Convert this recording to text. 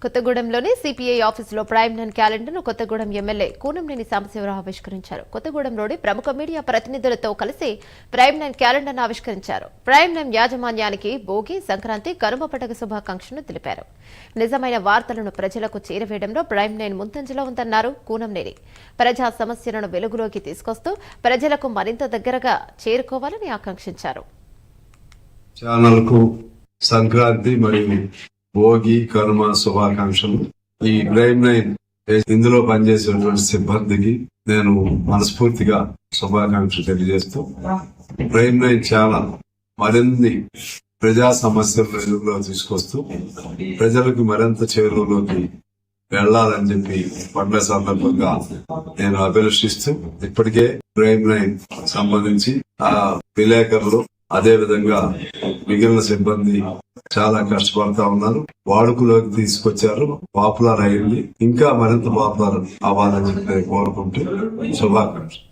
కొత్తగూడెంలోని CPI ఆఫీసులో prime 9 క్యాలెండర్ను Kothagudem MLA Kunamneni Sambasivarao ఆవిష్కరించారు. కొత్తగూడెంలోని ప్రముఖ మీడియా ప్రతినిధులతో కలిసి ప్రైమ్ 9 క్యాలెండర్ను ఆవిష్కరించారు. ప్రైమ్ 9 యాజమాన్యానికి భోగి, సంక్రాంతి, కనుమ పండుగ శుభాకాంక్షలు తెలిపారు. నిజమైన వార్తలను ప్రజలకు చేరవేయడంలో ప్రైమ్ 9 ముందంజలో ఉందన్నారు కూనంనేని. ప్రజా సమస్యలను వెలుగులోకి తీసుకొస్తూ ప్రజలకు మరింత దగ్గరగా చేరుకోవాలని ఆకాంక్షించారు. ఛానల్కు సంక్రాంతి మరియు భోగి, కనుమ శుభాకాంక్షలు. ఈ ప్రైమ్ 9 ఇందులో పనిచేసేటువంటి సిబ్బందికి నేను మనస్ఫూర్తిగా శుభాకాంక్షలు తెలియజేస్తూ ప్రైమ్ 9 ఛానల్ మరిన్ని ప్రజా సమస్యలు వెలుగులో తీసుకొస్తూ ప్రజలకు మరింత చేరువలోకి వెళ్లాలని చెప్పి పండుగ సందర్భంగా నేను అభిలషిస్తూ ఇప్పటికే ప్రైమ్ 9 సంబంధించి ఆ విలేకరులు అదే విధంగా మిగిలిన సిబ్బంది చాలా కష్టపడతా ఉన్నారు. వాడుకలోకి తీసుకొచ్చారు, పాపులర్ అయింది. ఇంకా మరింత పాపులర్ అవ్వాలని చెప్పి కోరుకుంటూ శుభాకాంక్షలు.